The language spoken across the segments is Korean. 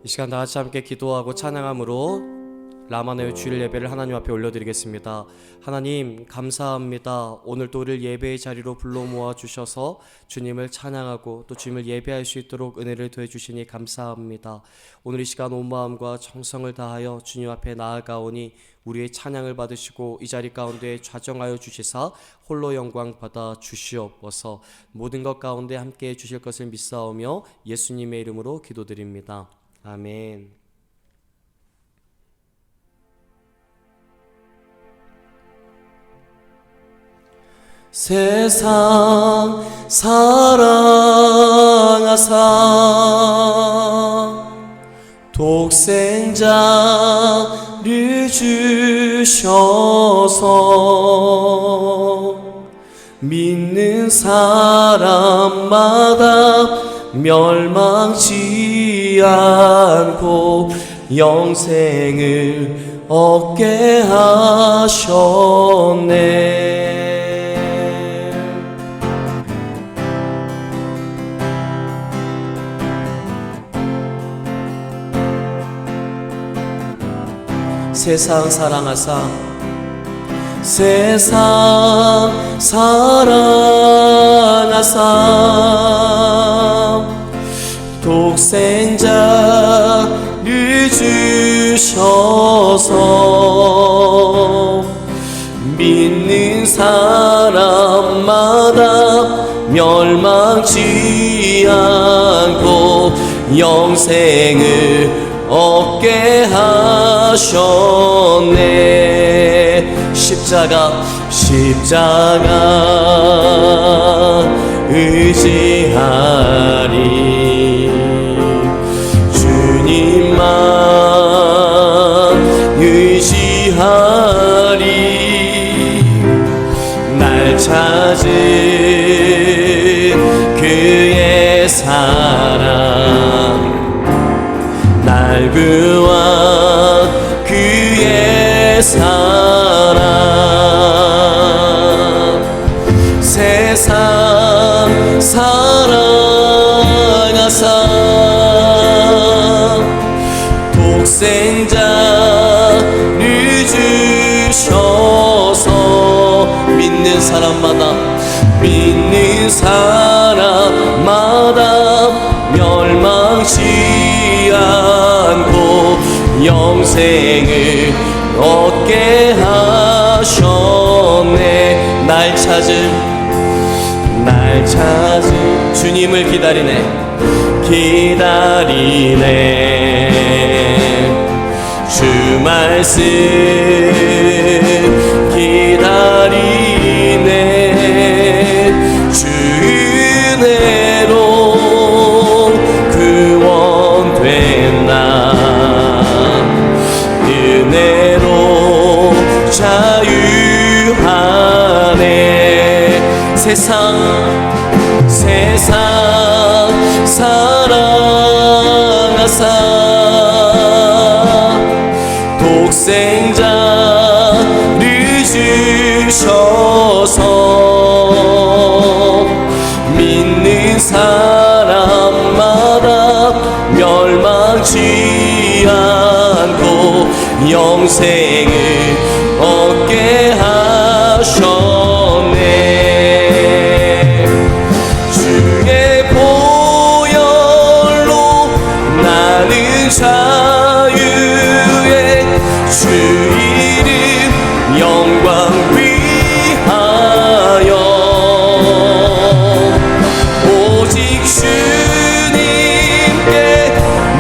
이 시간 다 같이 함께 기도하고 찬양함으로 라마나의 주일 예배를 하나님 앞에 올려드리겠습니다. 하나님 감사합니다. 오늘 또 우리를 예배의 자리로 불러 모아 주셔서 주님을 찬양하고 또 주님을 예배할 수 있도록 은혜를 더해 주시니 감사합니다. 오늘 이 시간 온 마음과 정성을 다하여 주님 앞에 나아가오니 우리의 찬양을 받으시고 이 자리 가운데 좌정하여 주시사 홀로 영광 받아 주시옵소서. 모든 것 가운데 함께해 주실 것을 믿사오며 예수님의 이름으로 기도드립니다. 아멘. 세상 사랑하사 독생자를 주셔서 믿는 사람마다 멸망치 않고 영생을 얻게 하셨네. 세상 사랑하사 세상 사랑하사 독생자를 주셔서 믿는 사람마다 멸망치 않고 영생을 얻게 하셨네. 십자가 의지하리 주님만 의지하리 날 찾은 그의 사랑 날 구한 그의 사랑 세상 사랑하사 독생자를 주셔서 믿는 사람마다 멸망치 않고 영생을 얻게 하셨네. 날 찾은 주님을 기다리네 주 말씀 기다리네 주 은혜로 구원된 나 은혜로 자유하네. 세상 사랑하사 독생자를 주셔서 믿는 사람마다 멸망치 않고 영생을 얻게 하셨네. 주의 보혈로 나는 자유해 주 이름 영광 위하여 오직 주님께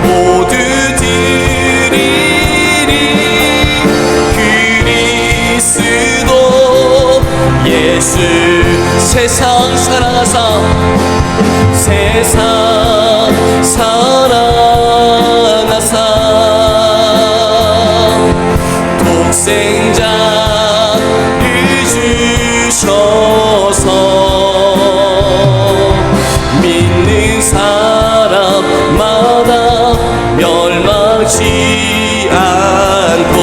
모두 드리리 그리스도 예수 세상 사랑하사 세상 사랑하사 독생자를 주셔서 믿는 사람마다 멸망치 않고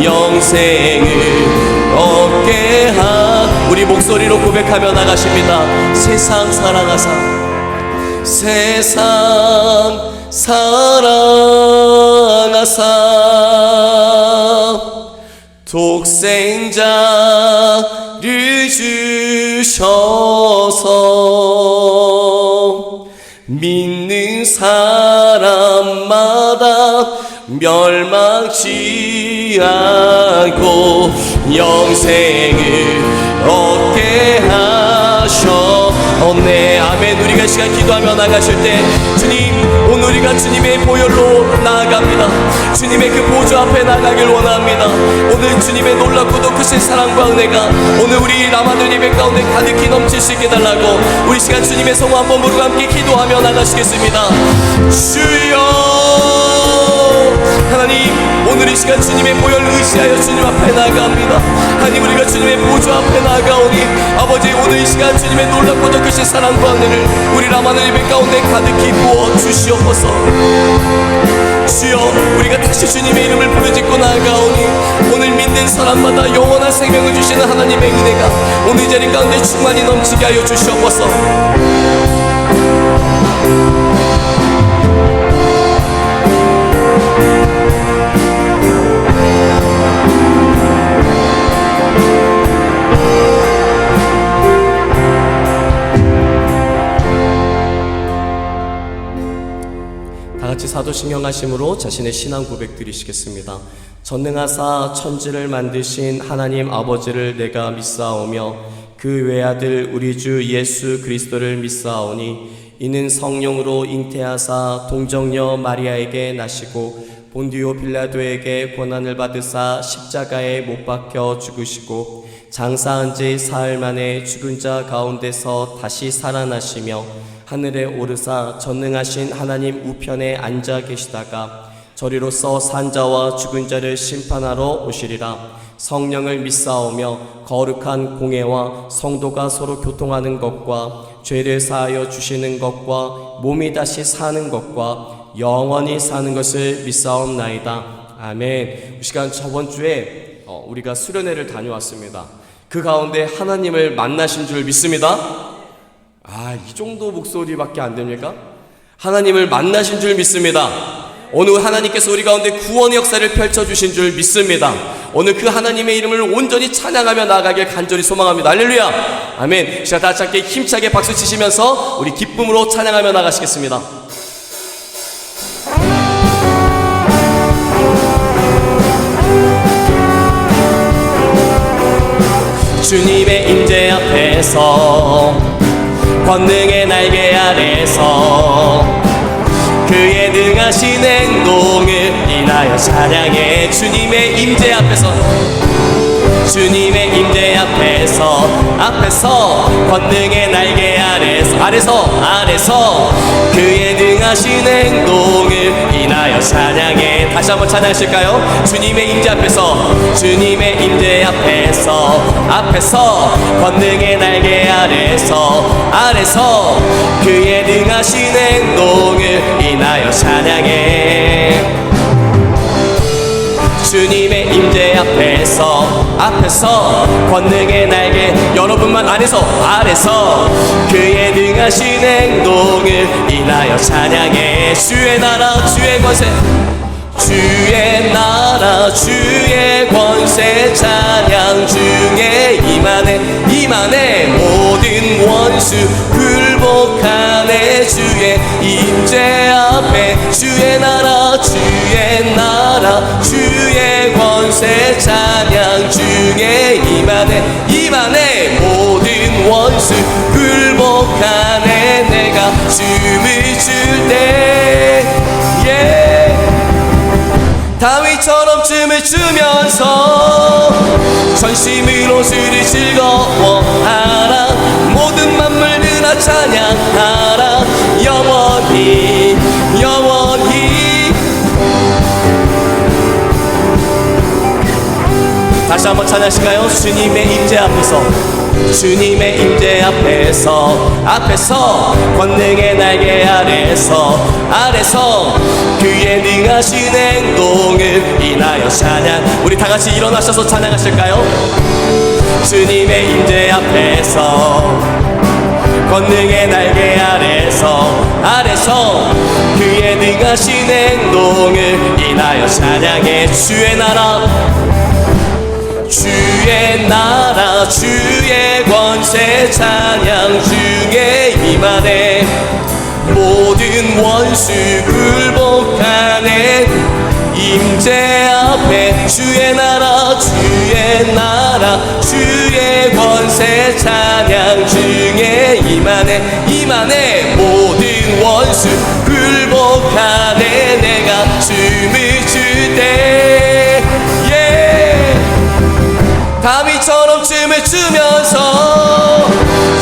영생을 얻게 한 우리 목소리로 고백하며 나가십니다. 세상 사랑하사 세상 사랑하사 독생자를 주셔서 믿는 사람마다 멸망치 않고 영생을 얻게 하셨네. 아멘. 우리가 시간 기도하며 나가실 때 주님, 오늘 우리가 주님의 보혈로 나아갑니다. 주님의 그 보좌 앞에 나가길 원합니다. 오늘 주님의 놀랍고도 크신 사랑과 은혜가 오늘 우리 라마늘 예배 가운데 가득히 넘칠 수 있게 달라고 우리 시간 주님의 성호 한번 부르고 함께 기도하며 나가시겠습니다. 주여 하나님, 오늘 이 시간 주님의 보혈 의지하여 주님 앞에 나아갑니다. 하나님, 우리가 주님의 보좌 앞에 나아가오니 아버지, 오늘 이 시간 주님의 놀랍고도 크신 사랑과 은혜를 우리 라마늘 예배 가운데 가득히 부어 주시옵소서. 주여, 우리가 다시 주님의 이름을 부르짖고 나아가오니 오늘 믿는 사람마다 영원한 생명을 주시는 하나님의 은혜가 오늘 이 자리 가운데 충만히 넘치게 하여 주시옵소서. 다같이 사도신경 하심으로 자신의 신앙 고백 드리시겠습니다. 전능하사 천지를 만드신 하나님 아버지를 내가 믿사오며 그 외아들 우리 주 예수 그리스도를 믿사오니 이는 성령으로 잉태하사 동정녀 마리아에게 나시고 본디오 빌라도에게 고난을 받으사 십자가에 못 박혀 죽으시고 장사한 지 사흘 만에 죽은 자 가운데서 다시 살아나시며 하늘에 오르사 전능하신 하나님 우편에 앉아 계시다가 저리로서 산자와 죽은 자를 심판하러 오시리라. 성령을 믿사오며 거룩한 공회와 성도가 서로 교통하는 것과 죄를 사하여 주시는 것과 몸이 다시 사는 것과 영원히 사는 것을 믿사옵나이다. 아멘. 이 시간 저번 주에 우리가 수련회를 다녀왔습니다. 그 가운데 하나님을 만나신 줄 믿습니다. 이 정도 목소리밖에 안 됩니까? 하나님을 만나신 줄 믿습니다. 오늘 하나님께서 우리 가운데 구원의 역사를 펼쳐주신 줄 믿습니다. 오늘 그 하나님의 이름을 온전히 찬양하며 나아가길 간절히 소망합니다. 할렐루야. 아멘. 자, 다같이 함께 힘차게 박수 치시면서 우리 기쁨으로 찬양하며 나가시겠습니다. 주님의 임재 앞에서 권능의 날개 아래서 그의 능하신 행동을 인하여 찬양해. 주님의 임재 앞에서, 주님의 임재 앞에서 권능의 날개 아래서 그의 능하신 행동을 인하여 찬양해. 다시 한번 찬양하실까요? 주님의 임재 앞에서, 주님의 임재 앞에서 권능의 날개 아래서 그의 능하신 행동을 인하여 찬양해. 주님의 임재 앞에서 권능의 날개, 여러분만 아래서 그의 능하신 행동을 인하여 찬양해. 주의 나라 주의 권세, 주의 나라 주의 권세 찬양 중에 임하네 모든 원수 굴복하네. 주의 임재 앞에 주의 나라 주의 권세 찬양 중에 임하네 모든 원수 굴복하네. 내가 춤을 출 때 다윗처럼 춤을 추면서 전심으로 주를 즐거워하라. 모든 만물들아 찬양하라. 영원히 다시 한번 찬양하실까요? 주님의 임재 앞에서 권능의 날개 아래서 그의 능하신 행동을 인하여 찬양. 우리 다같이 일어나셔서 찬양하실까요? 주님의 임재 앞에서 권능의 날개 아래서 그의 능하신 행동을 인하여 찬양해. 주의 나라 주의 권세 찬양 중에 임하네. 모든 원수 굴복하네. 임재 앞에 주의 나라 주의 권세 찬양 중에 임하네. 모든 원수 굴복하네. 내가 춤을 출 때 다윗처럼 춤을 추면서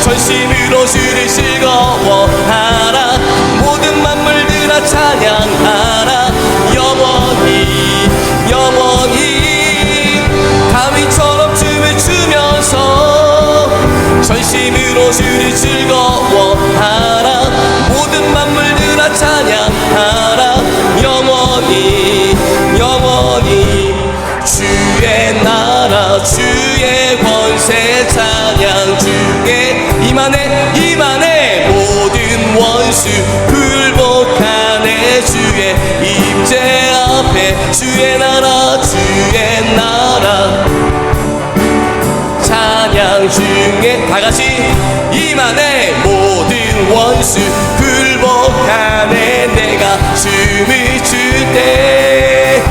전심으로 주를 즐거워하라. 모든 만물들아 찬양하라. 영원히 다윗처럼 춤을 추면서 전심으로 주를 즐거워하라. 모든 만물들아 찬양하라. 영원히 주의 나라 주의 권세 찬양 중에 임하네. 모든 원수 굴복하네. 주의 임재 앞에 주의 나라 찬양 중에 다같이 임하네. 모든 원수 굴복하네. 내가 춤을 출 때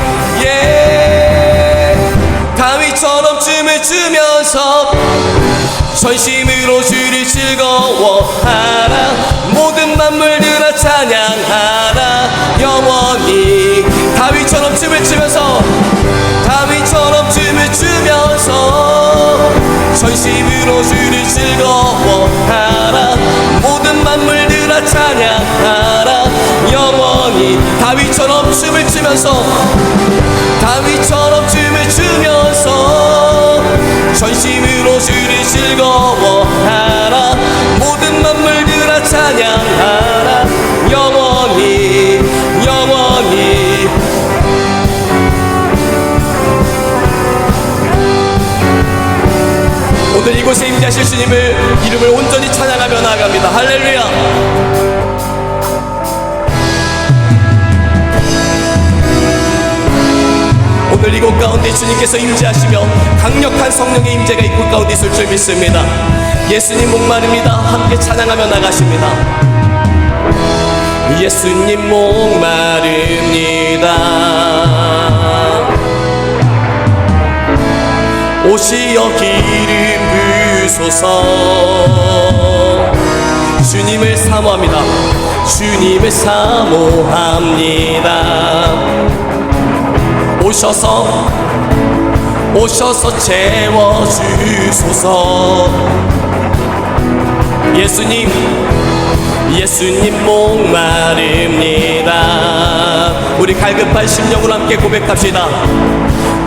다윗처럼 춤을 추면서 전심으로 주를 즐거워하라. 모든 만물들아 찬양하라. 영원히 다윗처럼 춤을 추면서 전심으로 주를 즐거워하라. 모든 만물들아 찬양하라. 영원히 다윗처럼 춤을 추면서 전심으로 주를 즐거워하라. 모든 만물들아 찬양하라. 영원히 오늘 이곳에 임재하실 주님을 이름을 온전히 찬양하며 나아갑니다. 할렐루야. 오늘 이곳 가운데 주님께서 임재하시며 강력한 성령의 임재가 이곳 가운데 있을 줄 믿습니다. 예수님 목마릅니다. 함께 찬양하며 나가십니다. 예수님 목마릅니다. 오시어 기름 부으소서. 주님을 사모합니다. 주님을 사모합니다. 오셔서 채워주소서. 예수님 목마릅니다. 우리 갈급한 심령으로 함께 고백합시다.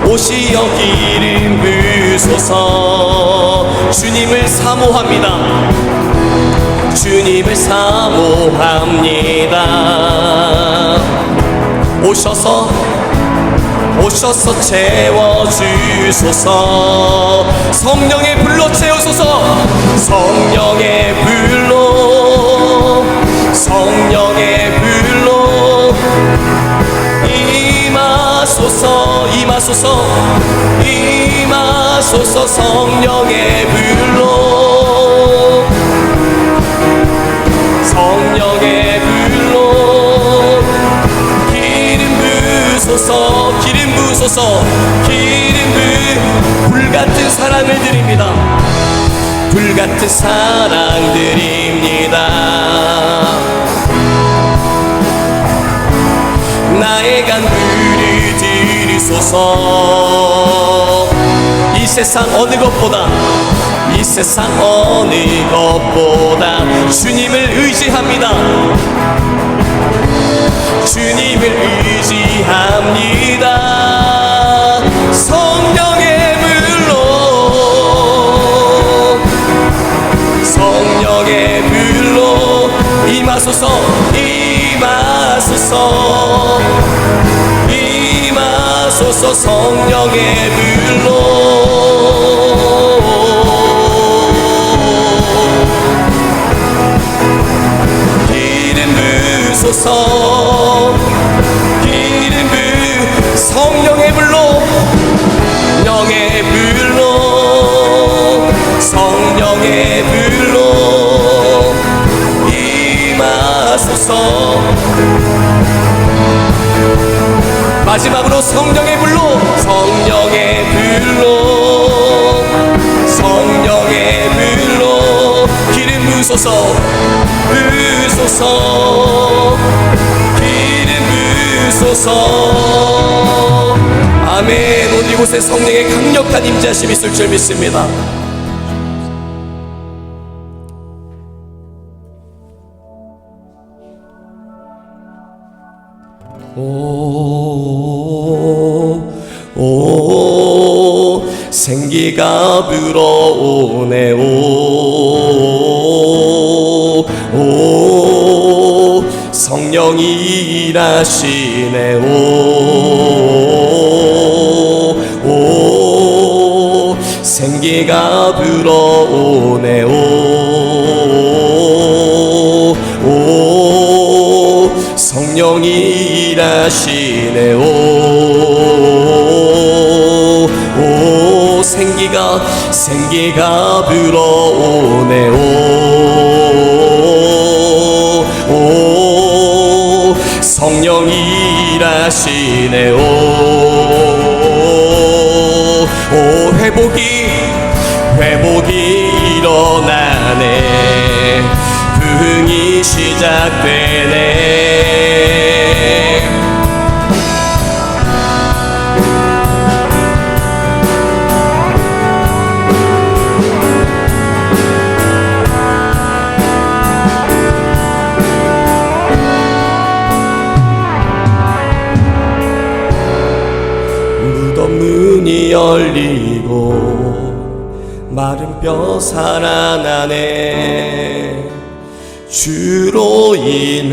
오시어 기름 부으소서. 주님을 사모합니다. 주님을 사모합니다. 오셔서 채워주소서. 성령의 불로 채우소서. 성령의 불로 임하소서. 성령의 불로 기름 부으소서. 불같은 사랑을 드립니다. 불같은 사랑 드립니다. 나의 간구를 들으소서. 이 세상 어느 것보다 주님을 의지합니다. 성령의 불로 임하소서. 성령의 불로 부소서. 기름 부 성령의 불로, 영의 불로, 성령의 불로 임하소서. 마지막으로 성령의 불로, 성령의 불로, 성령의 불로 기름 부소서, 부소서, 기름 부소서. 아멘. 오늘 이곳에 성령의 강력한 임재하심이 있을 줄 믿습니다. 오 생기가 불어오네. 오 성령이 일하시네. 오 생기가 불어오네. 오 성령이 일하시네. 오 생기가 불어오네. 오 성령이 일하시네. 오 회복이 일어나네. 부흥이 시작되네. 문이 열리고 마른 뼈 살아나네. 주로 인해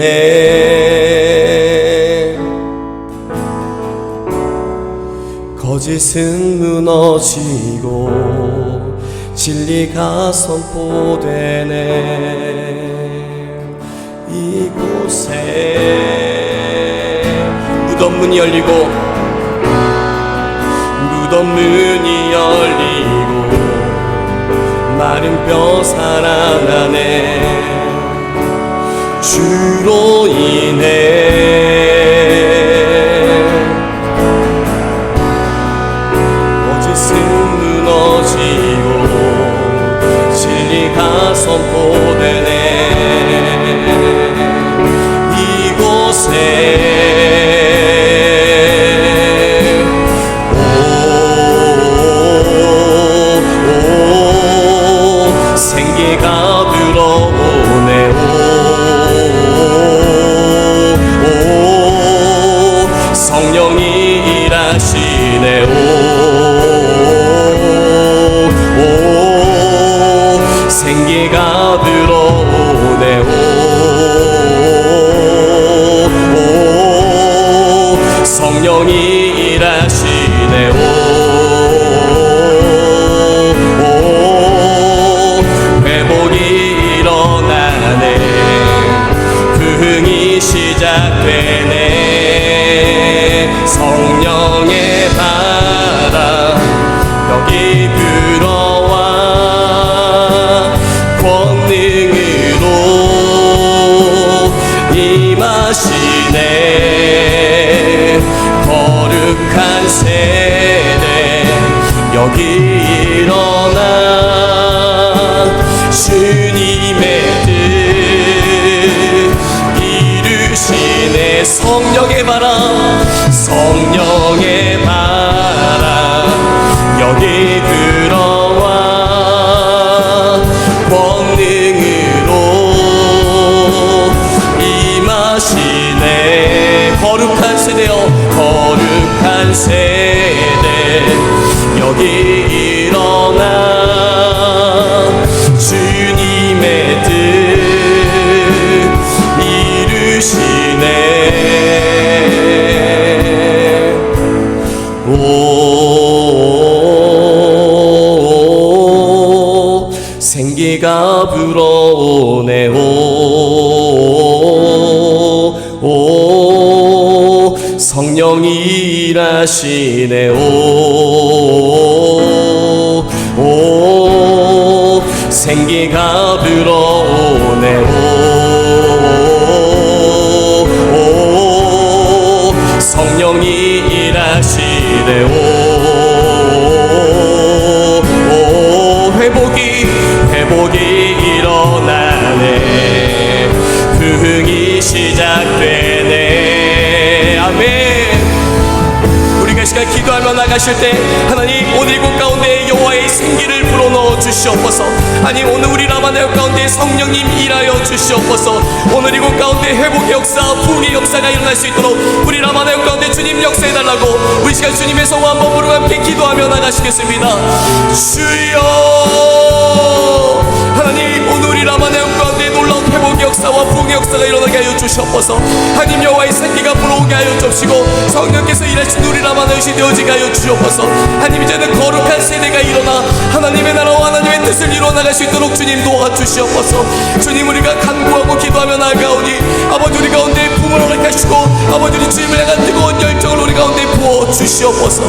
거짓은 무너지고 진리가 선포되네. 이곳에 무덤 문이 열리고 마른 뼈 살아나네. 주로 인해 거짓은 무너지고 진리가 선포되네. 이곳에 생기가 불어오네. 오 성령이 일하시네. 오 생기가 불어오네. 오 성령이 일하시네. 시작되네. 성령의 바람 여기 불어와 권능으로 임하시네. 거룩한 세대 여기 일어나 주님의 성령의 바람, 성령의 바람 여기 들어와 권능으로 임하시네. 거룩한 세대여, 거룩한 세대 여기 일어나 주님의 뜻 이루시네. 오 생기가 불어오네. 오 오 성령이 일하시네 오 생기가 들어오네 오 성령이 일하시네 오 회복이 일어나네 부흥이 시작되네 아멘. 우리가 이 시간 기도하며 나가실 때 하나님 오늘 이곳 가운데 여호와의 생기를 불어넣어 주시옵소서. 아니 오늘 우리 라마네오 가운데 성령님 일하여 주시옵소서. 오늘 이곳 가운데 회복의 역사 부흥의 역사가 일어날 수 있도록 우리 라마네오 가운데 주님 역사해달라고 우리 시간 주님의 성화 한번 부르고 함께 기도하며 나가시겠습니다. 주여 하나님 오늘 우리 라마네오 가운데 놀라운 회복의 역사와 부흥의 역사가 일어나게 하여 주시옵소서. 하나님 여호와의 생기가 불어오게 하여 주시고 성령께서 일하신 우리 라마네오시 되어지게 하여 주시옵소서. 하나님 이제는 거룩한 세대가 일어나 하나님의 나라와 하나님의 뜻을 이루어 나갈 수 있도록 주님 도와주시옵소서. 주님 우리가 간구하고 기도하며 나아가오니 아버지 우리 가운데 부흥을 허락하시고 아버지 우리 주님을 향한 뜨거운 열정을 우리 가운데 부어주시옵소서.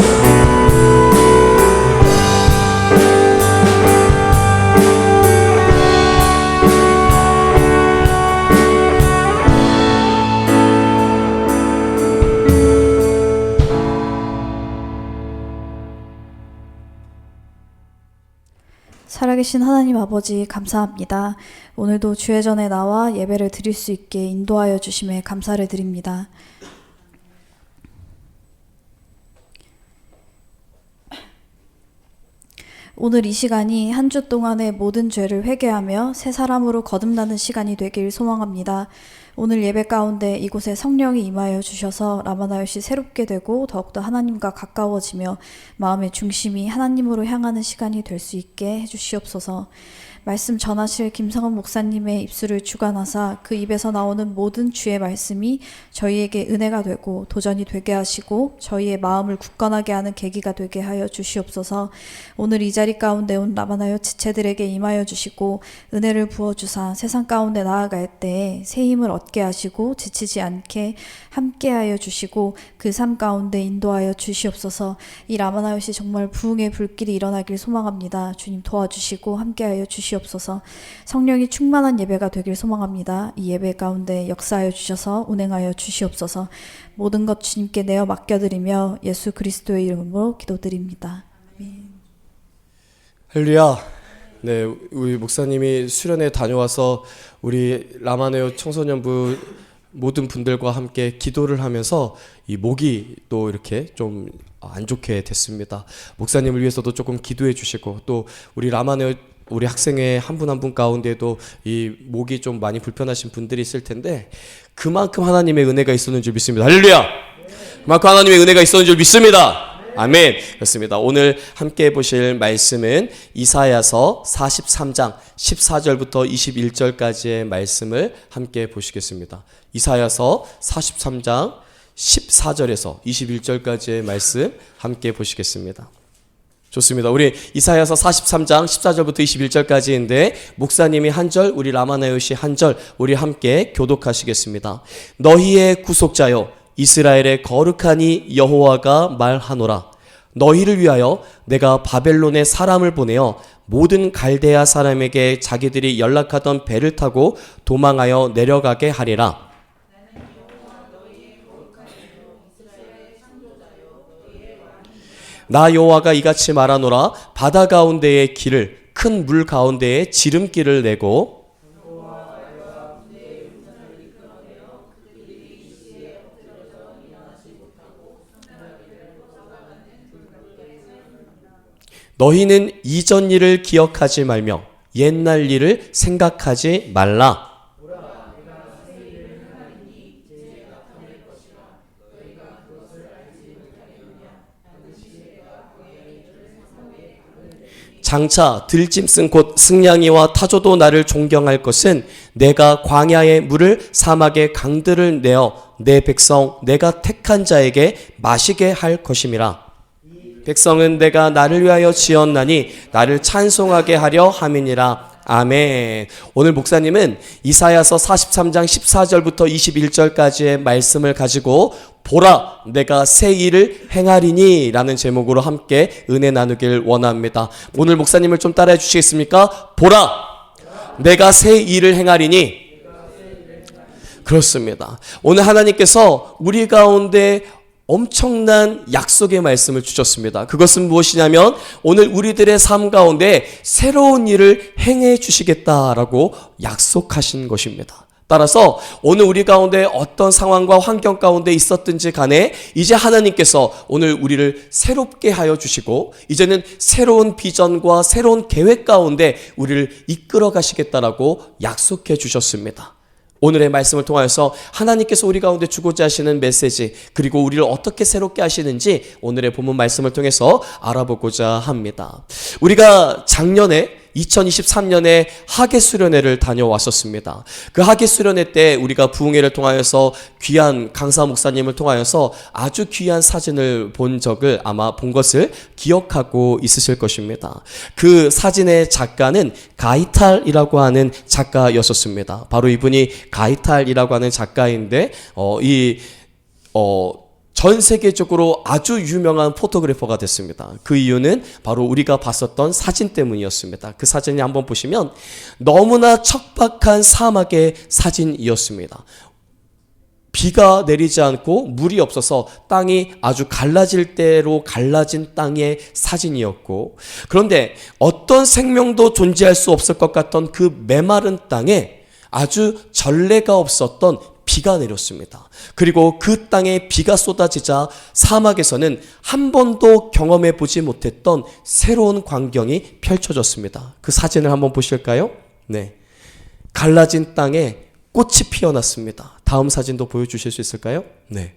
살아계신 하나님 아버지 감사합니다. 오늘도 주의 전에 나와 예배를 드릴 수 있게 인도하여 주심에 감사를 드립니다. 오늘 이 시간이 한 주 동안의 모든 죄를 회개하며 새 사람으로 거듭나는 시간이 되길 소망합니다. 오늘 예배 가운데 이곳에 성령이 임하여 주셔서 라마나요시 새롭게 되고 더욱더 하나님과 가까워지며 마음의 중심이 하나님으로 향하는 시간이 될 수 있게 해주시옵소서. 말씀 전하실 김성원 목사님의 입술을 주관하사 그 입에서 나오는 모든 주의 말씀이 저희에게 은혜가 되고 도전이 되게 하시고 저희의 마음을 굳건하게 하는 계기가 되게 하여 주시옵소서. 오늘 이 자리 가운데 온 라마나요 지체들에게 임하여 주시고 은혜를 부어주사 세상 가운데 나아갈 때에 새 힘을 얻게 하시고 지치지 않게 함께하여 주시고 그 삶 가운데 인도하여 주시옵소서. 이 라마나요시 정말 부흥의 불길이 일어나길 소망합니다. 주님 도와주시고 함께하여 주시옵소서. 성령이 충만한 예배가 되길 소망합니다. 이 예배 가운데 역사하여 주셔서 운행하여 주시옵소서. 모든 것 주님께 내어 맡겨드리며 예수 그리스도의 이름으로 기도드립니다. 아멘. 할렐루야. 네, 우리 목사님이 수련회 다녀와서 우리 라마네오 청소년부 모든 분들과 함께 기도를 하면서 이 목이 또 이렇게 좀 안 좋게 됐습니다. 목사님을 위해서도 조금 기도해 주시고 또 우리 라마네오 우리 학생회 한 분 한 분 가운데도 이 목이 좀 많이 불편하신 분들이 있을 텐데 그만큼 하나님의 은혜가 있었는 줄 믿습니다. 할렐루야. 그만큼 하나님의 은혜가 있었는 줄 믿습니다. 아멘. 그렇습니다. 오늘 함께 보실 말씀은 이사야서 43장 14절부터 21절까지의 말씀을 함께 보시겠습니다. 이사야서 43장 14절에서 21절까지의 말씀 함께 보시겠습니다. 좋습니다. 우리 이사야서 43장 14절부터 21절까지인데 목사님이 한 절, 우리 라마나요시 한 절 우리 함께 교독하시겠습니다. 너희의 구속자여 이스라엘의 거룩하니 여호와가 말하노라. 너희를 위하여 내가 바벨론에 사람을 보내어 모든 갈대아 사람에게 자기들이 연락하던 배를 타고 도망하여 내려가게 하리라. 나 여호와가 이같이 말하노라. 바다 가운데의 길을 큰 물 가운데에 지름길을 내고 너희는 이전 일을 기억하지 말며 옛날 일을 생각하지 말라. 장차 들짐승 곧 승냥이와 타조도 나를 존경할 것은 내가 광야의 물을 사막의 강들을 내어 내 백성 내가 택한 자에게 마시게 할 것임이라. 백성은 내가 나를 위하여 지었나니 나를 찬송하게 하려 함이니라. 아멘. 오늘 목사님은 이사야서 43장 14절부터 21절까지의 말씀을 가지고 보라 내가 새 일을 행하리니 라는 제목으로 함께 은혜 나누길 원합니다. 오늘 목사님을 좀 따라해 주시겠습니까? 보라 내가 새 일을 행하리니. 그렇습니다. 오늘 하나님께서 우리 가운데 엄청난 약속의 말씀을 주셨습니다. 그것은 무엇이냐면 오늘 우리들의 삶 가운데 새로운 일을 행해 주시겠다라고 약속하신 것입니다. 따라서 오늘 우리 가운데 어떤 상황과 환경 가운데 있었든지 간에 이제 하나님께서 오늘 우리를 새롭게 하여 주시고 이제는 새로운 비전과 새로운 계획 가운데 우리를 이끌어 가시겠다라고 약속해 주셨습니다. 오늘의 말씀을 통하여서 하나님께서 우리 가운데 주고자 하시는 메시지 그리고 우리를 어떻게 새롭게 하시는지 오늘의 본문 말씀을 통해서 알아보고자 합니다. 우리가 작년에 2023년에 하계수련회를 다녀왔었습니다. 그 하계수련회 때 우리가 부흥회를 통하여서 귀한 강사 목사님을 통하여서 아주 귀한 사진을 본 적을 아마 본 것을 기억하고 있으실 것입니다. 그 사진의 작가는 가이탈이라고 하는 작가였었습니다. 바로 이분이 가이탈이라고 하는 작가인데 전 세계적으로 아주 유명한 포토그래퍼가 됐습니다. 그 이유는 바로 우리가 봤었던 사진 때문이었습니다. 그 사진이 한번 보시면 너무나 척박한 사막의 사진이었습니다. 비가 내리지 않고 물이 없어서 땅이 아주 갈라질 대로 갈라진 땅의 사진이었고, 그런데 어떤 생명도 존재할 수 없을 것 같던 그 메마른 땅에 아주 전례가 없었던 비가 내렸습니다. 그리고 그 땅에 비가 쏟아지자 사막에서는 한 번도 경험해 보지 못했던 새로운 광경이 펼쳐졌습니다. 그 사진을 한번 보실까요? 네. 갈라진 땅에 꽃이 피어났습니다. 다음 사진도 보여주실 수 있을까요? 네.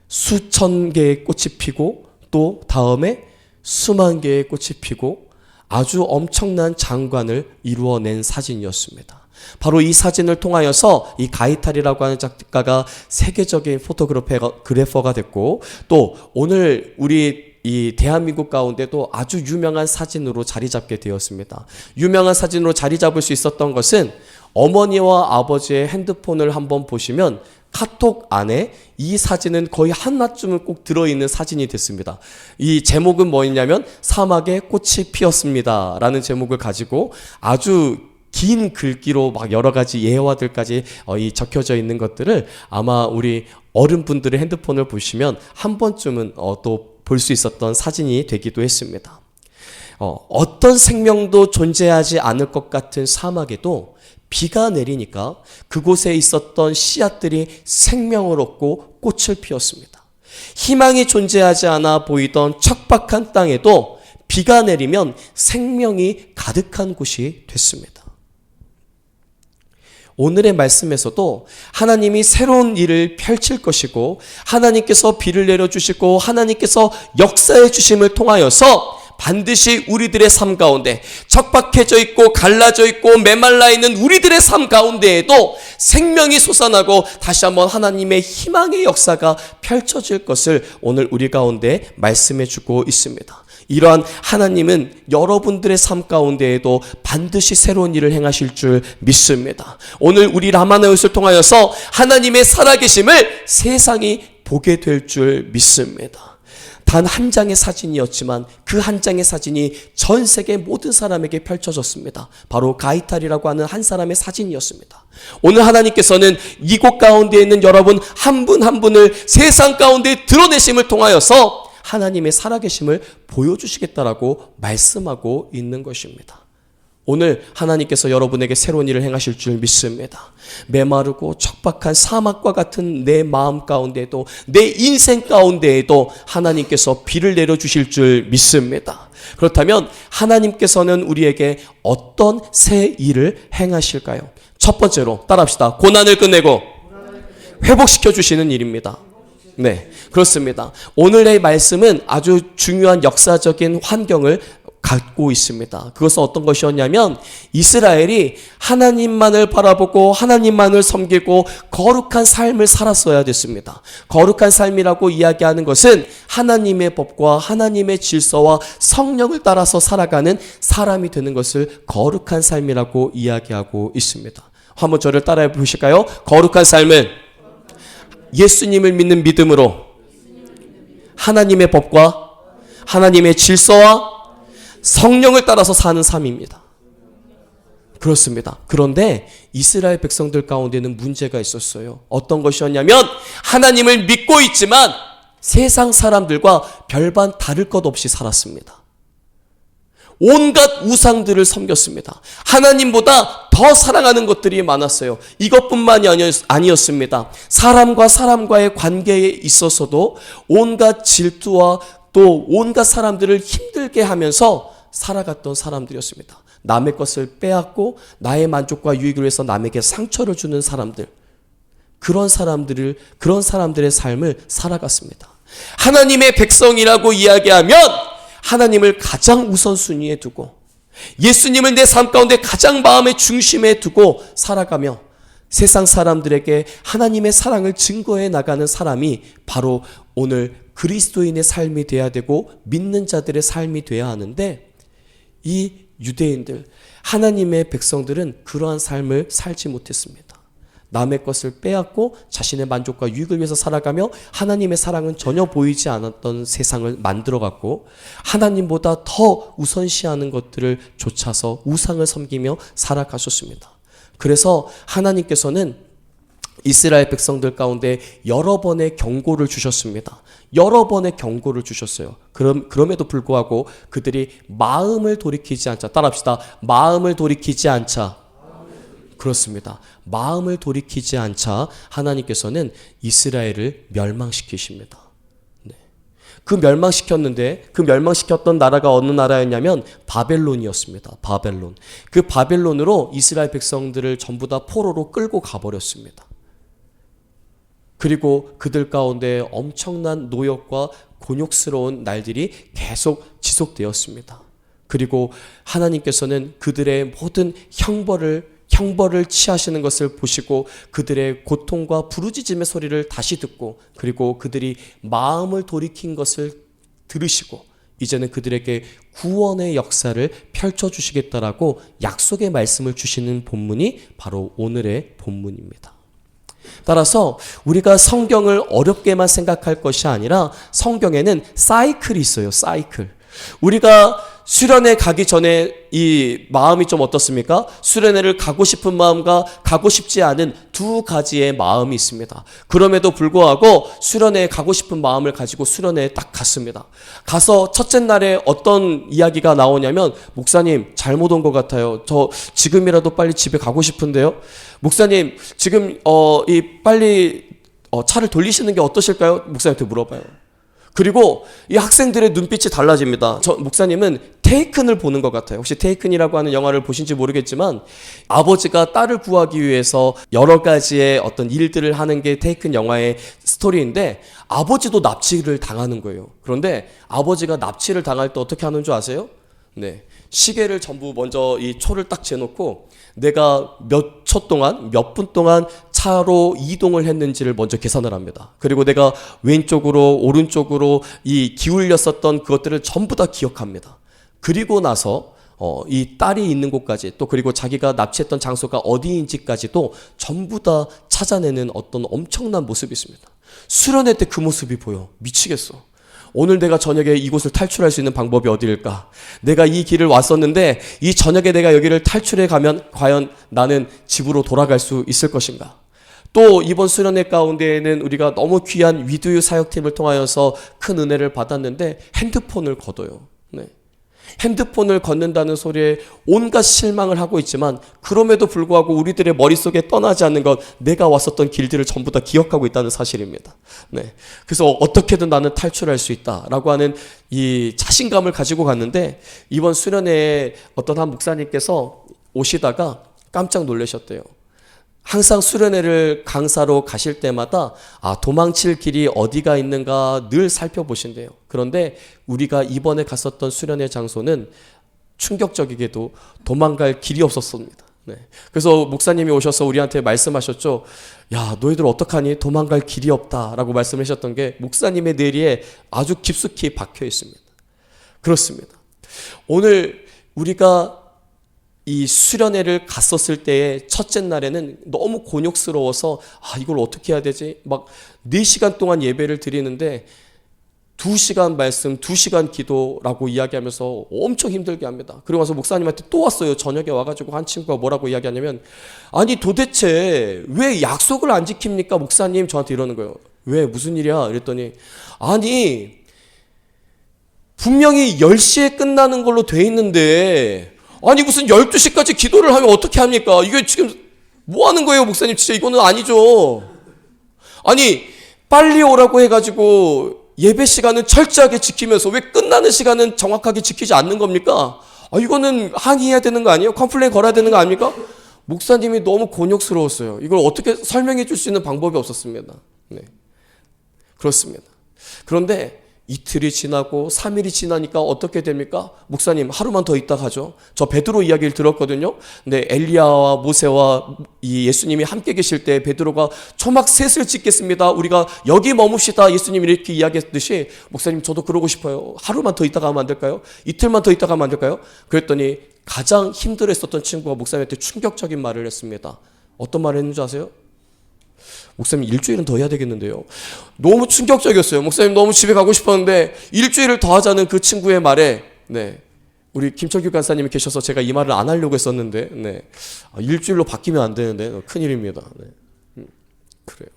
수천 개의 꽃이 피고 또 다음에 수만 개의 꽃이 피고 아주 엄청난 장관을 이루어낸 사진이었습니다. 바로 이 사진을 통하여서 이 가이탈이라고 하는 작가가 세계적인 포토그래퍼가 됐고, 또 오늘 우리 이 대한민국 가운데도 아주 유명한 사진으로 자리 잡게 되었습니다. 유명한 사진으로 자리 잡을 수 있었던 것은 어머니와 아버지의 핸드폰을 한번 보시면 카톡 안에 이 사진은 거의 하나쯤은 꼭 들어있는 사진이 됐습니다. 이 제목은 뭐였냐면 사막에 꽃이 피었습니다 라는 제목을 가지고 아주 긴 글귀로 막 여러 가지 예화들까지 적혀져 있는 것들을 아마 우리 어른분들의 핸드폰을 보시면 한 번쯤은 또 볼 수 있었던 사진이 되기도 했습니다. 어떤 생명도 존재하지 않을 것 같은 사막에도 비가 내리니까 그곳에 있었던 씨앗들이 생명을 얻고 꽃을 피웠습니다. 희망이 존재하지 않아 보이던 척박한 땅에도 비가 내리면 생명이 가득한 곳이 됐습니다. 오늘의 말씀에서도 하나님이 새로운 일을 펼칠 것이고 하나님께서 비를 내려주시고 하나님께서 역사해 주심을 통하여서 반드시 우리들의 삶 가운데 척박해져 있고 갈라져 있고 메말라 있는 우리들의 삶 가운데에도 생명이 솟아나고 다시 한번 하나님의 희망의 역사가 펼쳐질 것을 오늘 우리 가운데 말씀해 주고 있습니다. 이러한 하나님은 여러분들의 삶 가운데에도 반드시 새로운 일을 행하실 줄 믿습니다. 오늘 우리 라마나웃을 통하여서 하나님의 살아계심을 세상이 보게 될 줄 믿습니다. 단 한 장의 사진이었지만 그 한 장의 사진이 전 세계 모든 사람에게 펼쳐졌습니다. 바로 가이탈이라고 하는 한 사람의 사진이었습니다. 오늘 하나님께서는 이곳 가운데 있는 여러분 한 분 한 분을 세상 가운데 드러내심을 통하여서 하나님의 살아계심을 보여주시겠다라고 말씀하고 있는 것입니다. 오늘 하나님께서 여러분에게 새로운 일을 행하실 줄 믿습니다. 메마르고 척박한 사막과 같은 내 마음 가운데에도 내 인생 가운데에도 하나님께서 비를 내려주실 줄 믿습니다. 그렇다면 하나님께서는 우리에게 어떤 새 일을 행하실까요? 첫 번째로 따라합시다. 고난을 끝내고 회복시켜 주시는 일입니다. 네, 그렇습니다. 오늘의 말씀은 아주 중요한 역사적인 환경을 갖고 있습니다. 그것은 어떤 것이었냐면 이스라엘이 하나님만을 바라보고 하나님만을 섬기고 거룩한 삶을 살았어야 됐습니다. 거룩한 삶이라고 이야기하는 것은 하나님의 법과 하나님의 질서와 성령을 따라서 살아가는 사람이 되는 것을 거룩한 삶이라고 이야기하고 있습니다. 한번 저를 따라해 보실까요? 거룩한 삶은 예수님을 믿는 믿음으로 하나님의 법과 하나님의 질서와 성령을 따라서 사는 삶입니다. 그렇습니다. 그런데 이스라엘 백성들 가운데는 문제가 있었어요. 어떤 것이었냐면 하나님을 믿고 있지만 세상 사람들과 별반 다를 것 없이 살았습니다. 온갖 우상들을 섬겼습니다. 하나님보다 더 사랑하는 것들이 많았어요. 이것뿐만이 아니었습니다. 사람과 사람과의 관계에 있어서도 온갖 질투와 또 온갖 사람들을 힘들게 하면서 살아갔던 사람들이었습니다. 남의 것을 빼앗고 나의 만족과 유익을 위해서 남에게 상처를 주는 사람들, 그런 사람들의 삶을 살아갔습니다. 하나님의 백성이라고 이야기하면 하나님을 가장 우선순위에 두고 예수님을 내 삶 가운데 가장 마음의 중심에 두고 살아가며 세상 사람들에게 하나님의 사랑을 증거해 나가는 사람이 바로 오늘 그리스도인의 삶이 돼야 되고 믿는 자들의 삶이 돼야 하는데, 이 유대인들, 하나님의 백성들은 그러한 삶을 살지 못했습니다. 남의 것을 빼앗고 자신의 만족과 유익을 위해서 살아가며 하나님의 사랑은 전혀 보이지 않았던 세상을 만들어갔고 하나님보다 더 우선시하는 것들을 좇아서 우상을 섬기며 살아가셨습니다. 그래서 하나님께서는 이스라엘 백성들 가운데 여러 번의 경고를 주셨습니다. 여러 번의 경고를 주셨어요. 그럼에도 불구하고 그들이 마음을 돌이키지 않자, 따라합시다. 마음을 돌이키지 않자. 그렇습니다. 마음을 돌이키지 않자 하나님께서는 이스라엘을 멸망시키십니다. 네. 그 멸망시켰던 나라가 어느 나라였냐면 바벨론이었습니다. 바벨론. 그 바벨론으로 이스라엘 백성들을 전부 다 포로로 끌고 가버렸습니다. 그리고 그들 가운데 엄청난 노역과 곤욕스러운 날들이 계속 지속되었습니다. 그리고 하나님께서는 그들의 모든 형벌을 취하시는 것을 보시고 그들의 고통과 부르짖음의 소리를 다시 듣고 그리고 그들이 마음을 돌이킨 것을 들으시고 이제는 그들에게 구원의 역사를 펼쳐주시겠다라고 약속의 말씀을 주시는 본문이 바로 오늘의 본문입니다. 따라서 우리가 성경을 어렵게만 생각할 것이 아니라 성경에는 사이클이 있어요. 사이클. 우리가 수련회 가기 전에 이 마음이 좀 어떻습니까? 수련회를 가고 싶은 마음과 가고 싶지 않은 두 가지의 마음이 있습니다. 그럼에도 불구하고 수련회에 가고 싶은 마음을 가지고 수련회에 딱 갔습니다. 가서 첫째 날에 어떤 이야기가 나오냐면, 목사님 잘못 온 것 같아요. 저 지금이라도 빨리 집에 가고 싶은데요. 목사님 지금 빨리 차를 돌리시는 게 어떠실까요? 목사님한테 물어봐요. 그리고 이 학생들의 눈빛이 달라집니다. 목사님은 테이큰을 보는 것 같아요. 혹시 테이큰이라고 하는 영화를 보신지 모르겠지만 아버지가 딸을 구하기 위해서 여러 가지의 어떤 일들을 하는 게 테이큰 영화의 스토리인데 아버지도 납치를 당하는 거예요. 그런데 아버지가 납치를 당할 때 어떻게 하는 줄 아세요? 네, 시계를 전부 먼저 이 초를 딱 재놓고 내가 몇 분 동안 차로 이동을 했는지를 먼저 계산을 합니다. 그리고 내가 왼쪽으로 오른쪽으로 이 기울였었던 그것들을 전부 다 기억합니다. 그리고 나서 이 딸이 있는 곳까지 또 그리고 자기가 납치했던 장소가 어디인지까지도 전부 다 찾아내는 어떤 엄청난 모습이 있습니다. 수련회 때 그 모습이 보여. 미치겠어. 오늘 내가 저녁에 이곳을 탈출할 수 있는 방법이 어디일까? 내가 이 길을 왔었는데 이 저녁에 내가 여기를 탈출해 가면 과연 나는 집으로 돌아갈 수 있을 것인가? 또 이번 수련회 가운데에는 우리가 너무 귀한 위두유 사역팀을 통하여서 큰 은혜를 받았는데 핸드폰을 걷어요. 네. 핸드폰을 걷는다는 소리에 온갖 실망을 하고 있지만 그럼에도 불구하고 우리들의 머릿속에 떠나지 않는 건 내가 왔었던 길들을 전부 다 기억하고 있다는 사실입니다. 네. 그래서 어떻게든 나는 탈출할 수 있다라고 하는 이 자신감을 가지고 갔는데 이번 수련회에 어떤 한 목사님께서 오시다가 깜짝 놀라셨대요. 항상 수련회를 강사로 가실 때마다 도망칠 길이 어디가 있는가 늘 살펴보신대요. 그런데 우리가 이번에 갔었던 수련회 장소는 충격적이게도 도망갈 길이 없었습니다. 네. 그래서 목사님이 오셔서 우리한테 말씀하셨죠. 야, 너희들 어떡하니? 도망갈 길이 없다라고 말씀하셨던 게 목사님의 뇌리에 아주 깊숙이 박혀 있습니다. 그렇습니다. 오늘 우리가 이 수련회를 갔었을 때의 첫째 날에는 너무 곤욕스러워서 이걸 어떻게 해야 되지? 막 4시간 동안 예배를 드리는데 2시간 말씀, 2시간 기도라고 이야기하면서 엄청 힘들게 합니다. 그리고 와서 목사님한테 또 왔어요. 저녁에 와가지고 한 친구가 뭐라고 이야기하냐면 아니 도대체 왜 약속을 안 지킵니까? 목사님 저한테 이러는 거예요. 왜? 무슨 일이야? 이랬더니 아니 분명히 10시에 끝나는 걸로 돼 있는데 아니 무슨 12시까지 기도를 하면 어떻게 합니까? 이게 지금 뭐 하는 거예요 목사님? 진짜 이거는 아니죠. 아니 빨리 오라고 해가지고 예배 시간은 철저하게 지키면서 왜 끝나는 시간은 정확하게 지키지 않는 겁니까? 이거는 항의해야 되는 거 아니에요? 컴플레인 걸어야 되는 거 아닙니까? 목사님이 너무 곤욕스러웠어요. 이걸 어떻게 설명해 줄 수 있는 방법이 없었습니다. 네. 그렇습니다. 그런데 이틀이 지나고 3일이 지나니까 어떻게 됩니까? 목사님 하루만 더 있다 가죠. 저 베드로 이야기를 들었거든요. 근데 엘리야와 모세와 이 예수님이 함께 계실 때 베드로가 초막 셋을 짓겠습니다. 우리가 여기 머뭅시다. 예수님이 이렇게 이야기했듯이 목사님 저도 그러고 싶어요. 하루만 더 있다가 하면 안 될까요? 이틀만 더 있다가 하면 안 될까요? 그랬더니 가장 힘들어했었던 친구가 목사님한테 충격적인 말을 했습니다. 어떤 말을 했는지 아세요? 목사님 일주일은 더 해야 되겠는데요. 너무 충격적이었어요. 목사님 너무 집에 가고 싶었는데 일주일을 더 하자는 그 친구의 말에 우리 김철규 간사님이 계셔서 제가 이 말을 안 하려고 했었는데 일주일로 바뀌면 안 되는데 큰일입니다. 그래요.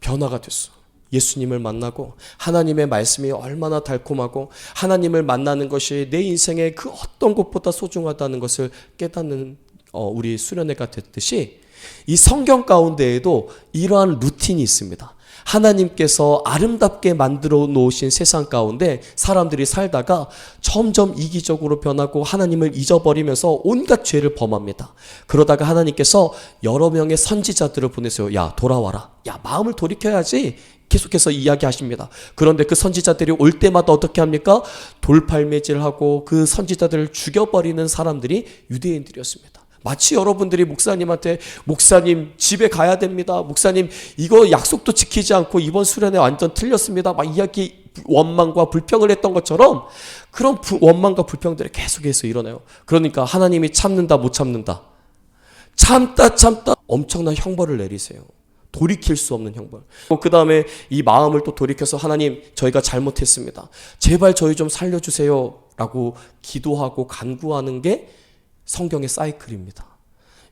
변화가 됐어. 예수님을 만나고 하나님의 말씀이 얼마나 달콤하고 하나님을 만나는 것이 내 인생의 그 어떤 것보다 소중하다는 것을 깨닫는 우리 수련회가 됐듯이 이 성경 가운데에도 이러한 루틴이 있습니다. 하나님께서 아름답게 만들어 놓으신 세상 가운데 사람들이 살다가 점점 이기적으로 변하고 하나님을 잊어버리면서 온갖 죄를 범합니다. 그러다가 하나님께서 여러 명의 선지자들을 보내세요. 야 돌아와라. 야 마음을 돌이켜야지. 계속해서 이야기하십니다. 그런데 그 선지자들이 올 때마다 어떻게 합니까? 돌팔매질하고 그 선지자들을 죽여버리는 사람들이 유대인들이었습니다. 마치 여러분들이 목사님한테 목사님 집에 가야 됩니다. 목사님 이거 약속도 지키지 않고 이번 수련회 완전 틀렸습니다. 막 이야기 원망과 불평을 했던 것처럼 그런 원망과 불평들이 계속해서 일어나요. 그러니까 하나님이 참는다 못 참는다. 참다 엄청난 형벌을 내리세요. 돌이킬 수 없는 형벌. 그 다음에 이 마음을 또 돌이켜서 하나님 저희가 잘못했습니다. 제발 저희 좀 살려주세요 라고 기도하고 간구하는 게 성경의 사이클입니다.